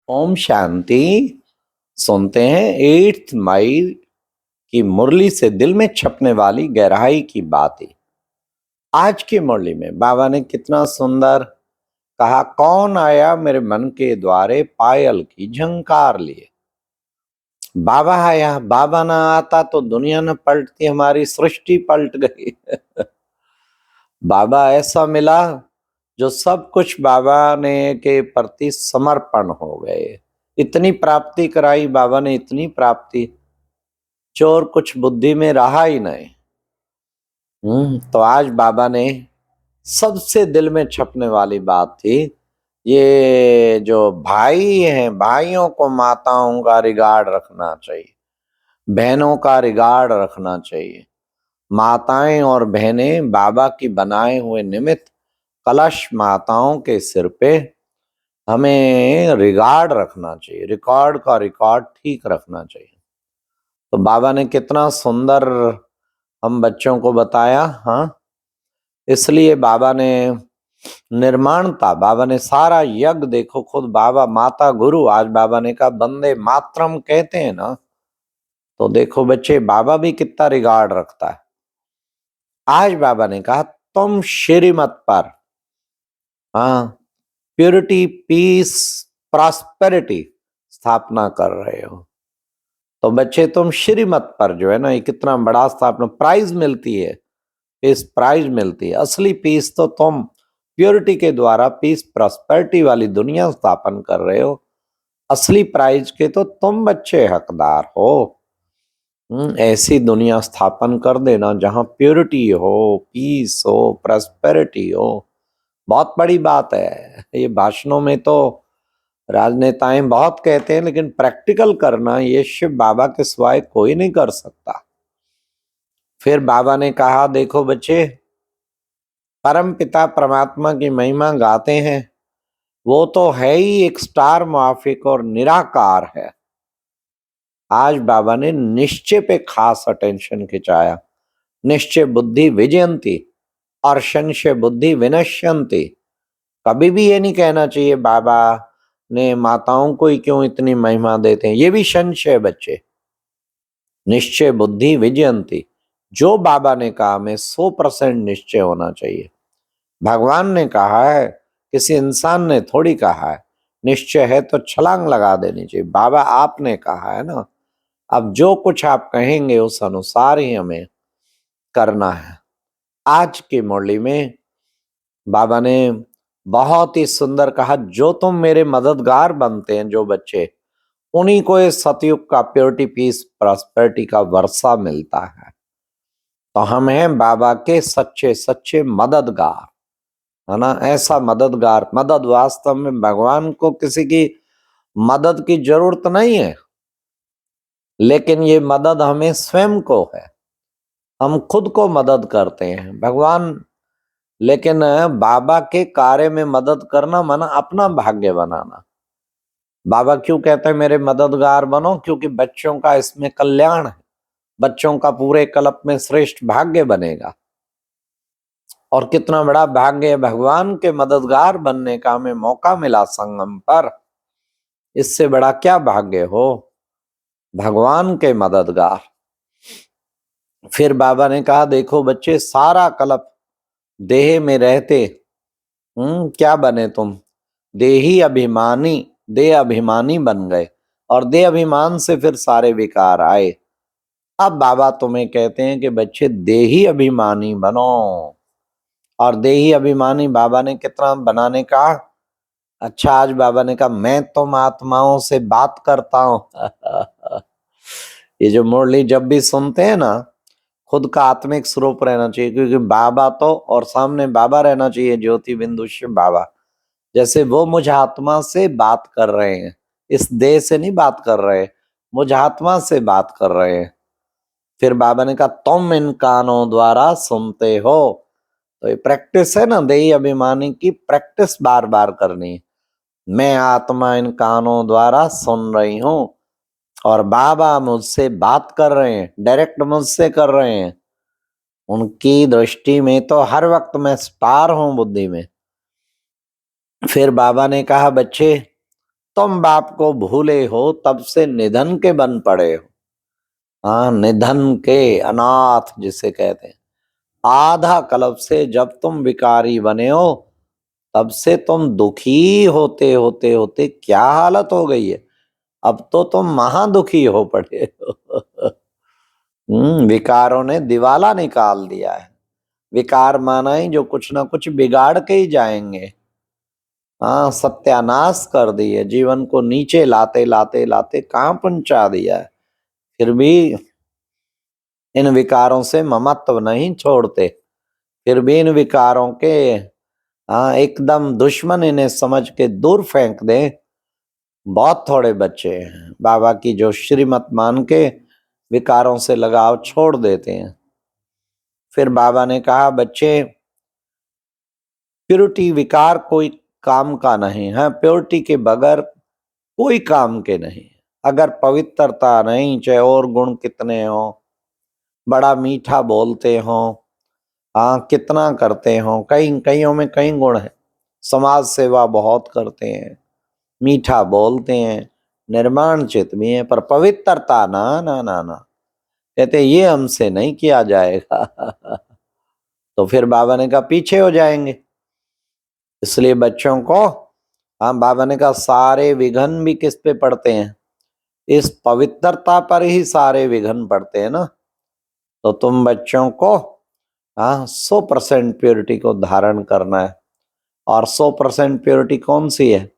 ओम शांति। सुनते हैं 8 मई की मुरली से दिल में छपने वाली गहराई की बातें। आज की मुरली में बाबा ने कितना सुंदर कहा, कौन आया मेरे मन के द्वारे पायल की झंकार लिए। बाबा आया, बाबा ना आता तो दुनिया न पलटती, हमारी सृष्टि पलट गई। बाबा ऐसा मिला जो सब कुछ बाबा ने के प्रति समर्पण हो गए। इतनी प्राप्ति कराई बाबा ने, इतनी प्राप्ति, चोर कुछ बुद्धि में रहा ही नहीं। तो आज बाबा ने सबसे दिल में छपने वाली बात थी, ये जो भाई हैं, भाइयों को माताओं का रिगार्ड रखना चाहिए, बहनों का रिगार्ड रखना चाहिए। माताएं और बहनें बाबा की बनाए हुए निमित्त कलश माताओं के सिर पे हमें रिगार्ड रखना चाहिए, रिकॉर्ड का रिकॉर्ड ठीक रखना चाहिए। तो बाबा ने कितना सुंदर हम बच्चों को बताया। हाँ, इसलिए बाबा ने निर्माणता, बाबा ने सारा यज्ञ, देखो खुद बाबा, माता गुरु, आज बाबा ने कहा वंदे मातरम कहते हैं ना, तो देखो बच्चे बाबा भी कितना रिगार्ड रखता है। आज बाबा ने कहा तुम श्रीमत पर, हाँ, प्योरिटी, पीस, प्रॉस्पेरिटी स्थापना कर रहे हो। तो बच्चे तुम श्रीमत पर जो है ना, ये कितना बड़ा स्थापना, प्राइज मिलती है, पीस प्राइज मिलती है। असली पीस तो तुम प्योरिटी के द्वारा पीस प्रॉस्पेरिटी वाली दुनिया स्थापन कर रहे हो। असली प्राइज के तो तुम बच्चे हकदार हो। ऐसी दुनिया स्थापन कर देना जहां प्योरिटी हो, पीस हो, प्रॉस्पेरिटी हो, बहुत बड़ी बात है। ये भाषणों में तो राजनेताएं बहुत कहते हैं, लेकिन प्रैक्टिकल करना ये शिव बाबा के सिवाय कोई नहीं कर सकता। फिर बाबा ने कहा, देखो बच्चे, परम पिता परमात्मा की महिमा गाते हैं, वो तो है ही एक स्टार माफिक और निराकार है। आज बाबा ने निश्चय पे खास अटेंशन खिंचाया। निश्चय बुद्धि विजयंती और संशय बुद्धि विनश्यंती। कभी भी ये नहीं कहना चाहिए बाबा ने माताओं को ही क्यों इतनी महिमा देते हैं, ये भी संशय बच्चे। निश्चय बुद्धि विजयंती, जो बाबा ने कहा में 100% निश्चय होना चाहिए। भगवान ने कहा है, किसी इंसान ने थोड़ी कहा है। निश्चय है तो छलांग लगा देनी चाहिए। बाबा आपने कहा है ना, अब जो कुछ आप कहेंगे उस अनुसार ही हमें करना है। आज की मुरली में बाबा ने बहुत ही सुंदर कहा, जो तुम मेरे मददगार बनते हैं जो बच्चे, उन्हीं को इस सतयुग का प्योरिटी, पीस, प्रॉस्पेरिटी का वर्षा मिलता है। तो हम हैं बाबा के सच्चे सच्चे मददगार, है ना। ऐसा मददगार, मदद वास्तव में भगवान को किसी की मदद की जरूरत नहीं है, लेकिन ये मदद हमें स्वयं को है। हम खुद को मदद करते हैं, भगवान, लेकिन बाबा के कार्य में मदद करना माना अपना भाग्य बनाना। बाबा क्यों कहते हैं मेरे मददगार बनो? क्योंकि बच्चों का इसमें कल्याण है, बच्चों का पूरे कल्प में श्रेष्ठ भाग्य बनेगा। और कितना बड़ा भाग्य है, भगवान के मददगार बनने का हमें मौका मिला संगम पर। इससे बड़ा क्या भाग्य हो, भगवान के मददगार। फिर बाबा ने कहा, देखो बच्चे, सारा कल्प देह में रहते क्या बने तुम? देही अभिमानी, देह अभिमानी बन गए, और देह अभिमान से फिर सारे विकार आए। अब बाबा तुम्हें कहते हैं कि बच्चे देही अभिमानी बनो। और देही अभिमानी बाबा ने कितना बनाने का? अच्छा, आज बाबा ने कहा मैं तुम आत्माओं से बात करता हूं। ये जो मुरली जब भी सुनते हैं ना, खुद का आत्मिक स्वरूप रहना चाहिए, क्योंकि बाबा तो, और सामने बाबा रहना चाहिए, ज्योति बिंदु शिव बाबा। जैसे वो मुझ आत्मा से बात कर रहे हैं, इस देह से नहीं बात कर रहे, मुझ आत्मा से बात कर रहे हैं। फिर बाबा ने कहा तुम इन कानों द्वारा सुनते हो। तो ये प्रैक्टिस है ना, देही अभिमानी की प्रैक्टिस बार बार करनी। मैं आत्मा इन कानों द्वारा सुन रही हूं, और बाबा मुझसे बात कर रहे हैं, डायरेक्ट मुझसे कर रहे हैं। उनकी दृष्टि में तो हर वक्त मैं स्टार हूं बुद्धि में। फिर बाबा ने कहा, बच्चे तुम बाप को भूले हो, तब से निधन के बन पड़े हो। हाँ, निधन के, अनाथ जिसे कहते हैं। आधा कल्प से जब तुम विकारी बने हो, तब से तुम दुखी होते होते होते क्या हालत हो गई है। अब तो तुम महादुखी हो पड़े हो। विकारों ने दिवाला निकाल दिया है। विकार माना ही जो कुछ ना कुछ बिगाड़ के ही जाएंगे। हाँ, सत्यानाश कर दिए, जीवन को नीचे लाते लाते लाते कहाँ पहुंचा दिया है। फिर भी इन विकारों से ममत्व नहीं छोड़ते, फिर भी इन विकारों के एकदम दुश्मन इन्हें समझ के दूर फेंक दें। बहुत थोड़े बच्चे हैं बाबा की जो श्रीमत मान के विकारों से लगाव छोड़ देते हैं। फिर बाबा ने कहा, बच्चे, प्योरिटी विकार कोई काम का नहीं है, प्योरिटी के बगैर कोई काम के नहीं। अगर पवित्रता नहीं, चाहे और गुण कितने हो, बड़ा मीठा बोलते हो, हाँ कितना करते हो, कईयों में कई गुण है, समाज सेवा बहुत करते हैं, मीठा बोलते हैं, निर्माण चित भी है, पर पवित्रता ना ना ना ना, कहते ये हमसे नहीं किया जाएगा। तो फिर बाबा ने कहा पीछे हो जाएंगे। इसलिए बच्चों को, हाँ बाबा ने कहा सारे विघ्न भी किस पे पड़ते हैं, इस पवित्रता पर ही सारे विघ्न पड़ते हैं ना। तो तुम बच्चों को 100% प्योरिटी को धारण करना है। और 100% प्योरिटी कौन सी है?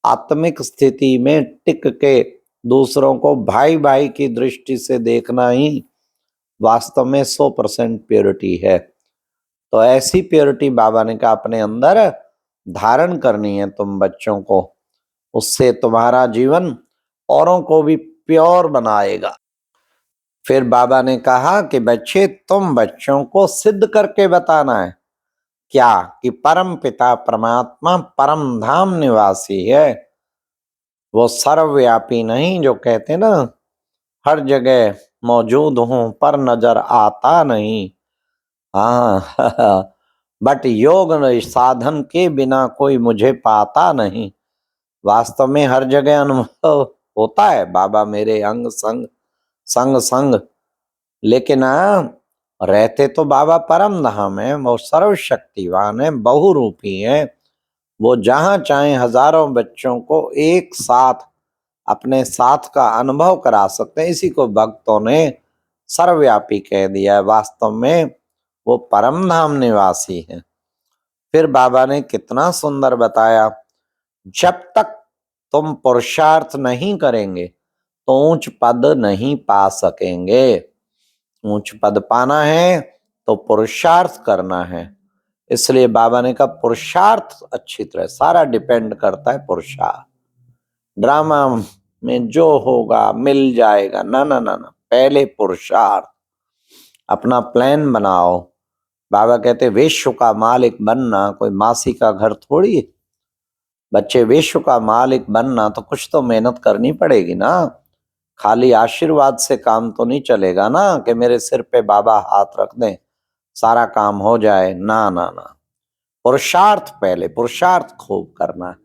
आत्मिक स्थिति में टिक के दूसरों को भाई भाई की दृष्टि से देखना ही वास्तव में 100% प्योरिटी है। तो ऐसी प्योरिटी बाबा ने कहा अपने अंदर धारण करनी है तुम बच्चों को, उससे तुम्हारा जीवन औरों को भी प्योर बनाएगा। फिर बाबा ने कहा कि बच्चे, तुम बच्चों को सिद्ध करके बताना है क्या कि परम पिता परमात्मा परम धाम निवासी है। वो सर्वव्यापी नहीं, जो कहते ना हर जगह मौजूद हूं पर नजर आता नहीं। हाँ बट योग साधन के बिना कोई मुझे पाता नहीं। वास्तव में हर जगह अनुभव होता है बाबा मेरे अंग संग संग संग, लेकिन रहते तो बाबा परम धाम है, वो सर्वशक्तिवान है, बहुरूपी है। वो जहां चाहे हजारों बच्चों को एक साथ अपने साथ का अनुभव करा सकते हैं। इसी को भक्तों ने सर्वव्यापी कह दिया है। वास्तव में वो परम धाम निवासी है। फिर बाबा ने कितना सुंदर बताया, जब तक तुम पुरुषार्थ नहीं करेंगे तो ऊंच पद नहीं पा सकेंगे। ऊंच पद पाना है तो पुरुषार्थ करना है। इसलिए बाबा ने कहा पुरुषार्थ अच्छी तरह, सारा डिपेंड करता है पुरुषार्थ। ड्रामा में जो होगा मिल जाएगा, ना ना ना ना, पहले पुरुषार्थ। अपना प्लान बनाओ। बाबा कहते विश्व का मालिक बनना कोई मासी का घर थोड़ी है। बच्चे, विश्व का मालिक बनना तो कुछ तो मेहनत करनी पड़ेगी ना। खाली आशीर्वाद से काम तो नहीं चलेगा ना कि मेरे सिर पे बाबा हाथ रख दें सारा काम हो जाए। ना ना ना, पुरुषार्थ पहले, पुरुषार्थ खूब करना है।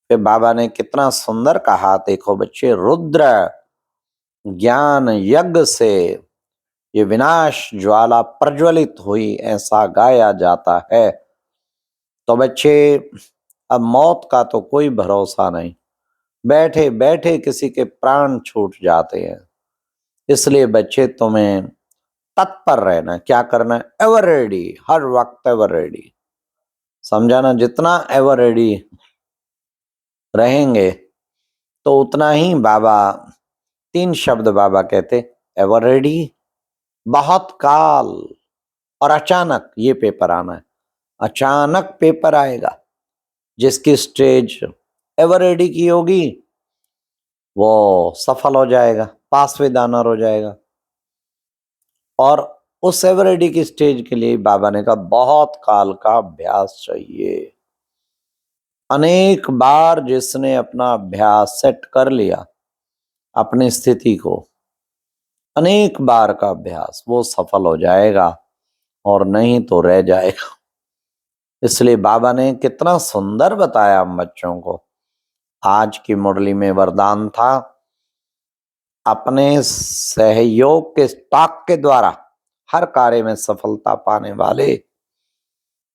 फिर बाबा ने कितना सुंदर कहा, देखो बच्चे, रुद्र ज्ञान यज्ञ से ये विनाश ज्वाला प्रज्वलित हुई, ऐसा गाया जाता है। तो बच्चे, अब मौत का तो कोई भरोसा नहीं, बैठे बैठे किसी के प्राण छूट जाते हैं। इसलिए बच्चे तुम्हें तत्पर रहना, क्या करना है, एवर रेडी, हर वक्त एवर रेडी। समझा ना? जितना एवर रेडी रहेंगे तो उतना ही बाबा, 3 शब्द बाबा कहते, एवर रेडी, बहुत काल और अचानक ये पेपर आना है। अचानक पेपर आएगा। जिसकी स्टेज एवर रेडी की होगी वो सफल हो जाएगा, पास विद ऑनर हो जाएगा। और उस एवर रेडी की स्टेज के लिए बाबा ने कहा बहुत काल का अभ्यास चाहिए। अनेक बार जिसने अपना अभ्यास सेट कर लिया अपनी स्थिति को, अनेक बार का अभ्यास, वो सफल हो जाएगा और नहीं तो रह जाएगा। इसलिए बाबा ने कितना सुंदर बताया हम बच्चों को, आज की मुरली में वरदान था, अपने सहयोग के स्टॉक के द्वारा हर कार्य में सफलता पाने वाले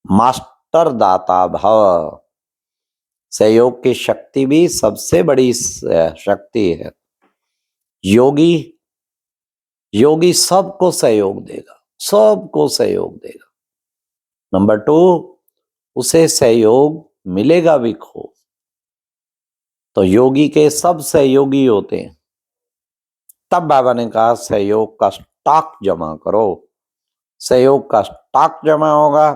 मास्टर दाता भव। सहयोग की शक्ति भी सबसे बड़ी शक्ति है। योगी योगी सबको सहयोग देगा, सबको सहयोग देगा। नंबर 2, उसे सहयोग मिलेगा भी खूब। तो योगी के सब सहयोगी होते हैं। तब बाबा ने कहा सहयोग का स्टॉक जमा करो। सहयोग का स्टॉक जमा होगा,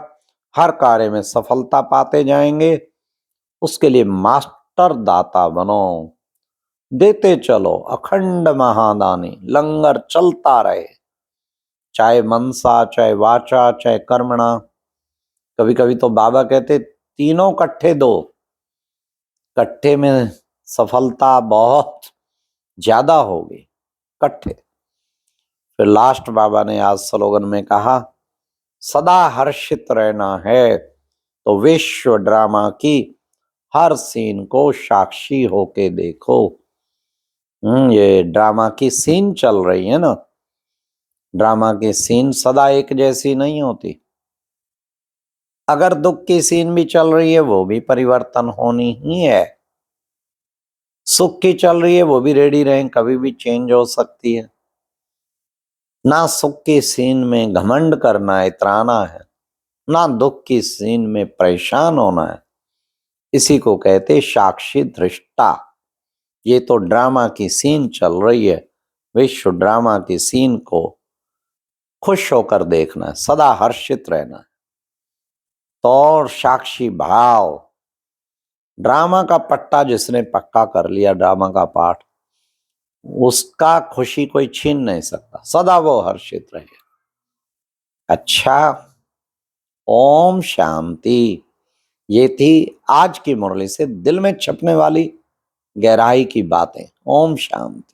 हर कार्य में सफलता पाते जाएंगे। उसके लिए मास्टर दाता बनो, देते चलो, अखंड महादानी, लंगर चलता रहे, चाहे मनसा, चाहे वाचा, चाहे कर्मणा। कभी कभी तो बाबा कहते तीनों कट्ठे दो, कट्ठे में सफलता बहुत ज्यादा होगी, कट्ठे। फिर लास्ट बाबा ने आज स्लोगन में कहा, सदा हर्षित रहना है तो विश्व ड्रामा की हर सीन को साक्षी होके देखो। ये ड्रामा की सीन चल रही है ना, ड्रामा की सीन सदा एक जैसी नहीं होती। अगर दुख की सीन भी चल रही है वो भी परिवर्तन होनी ही है। सुख की चल रही है वो भी रेडी रहें, कभी भी चेंज हो सकती है। ना सुख की सीन में घमंड करना है, इतराना है, ना दुख की सीन में परेशान होना है। इसी को कहते साक्षी दृष्टा। ये तो ड्रामा की सीन चल रही है, विश्व ड्रामा की सीन को खुश होकर देखना है, सदा हर्षित रहना है। तो साक्षी भाव, ड्रामा का पट्टा जिसने पक्का कर लिया, ड्रामा का पाठ, उसका खुशी कोई छीन नहीं सकता, सदा वो हर्षित रहे। अच्छा, ओम शांति। ये थी आज की मुरली से दिल में छपने वाली गहराई की बातें। ओम शांति।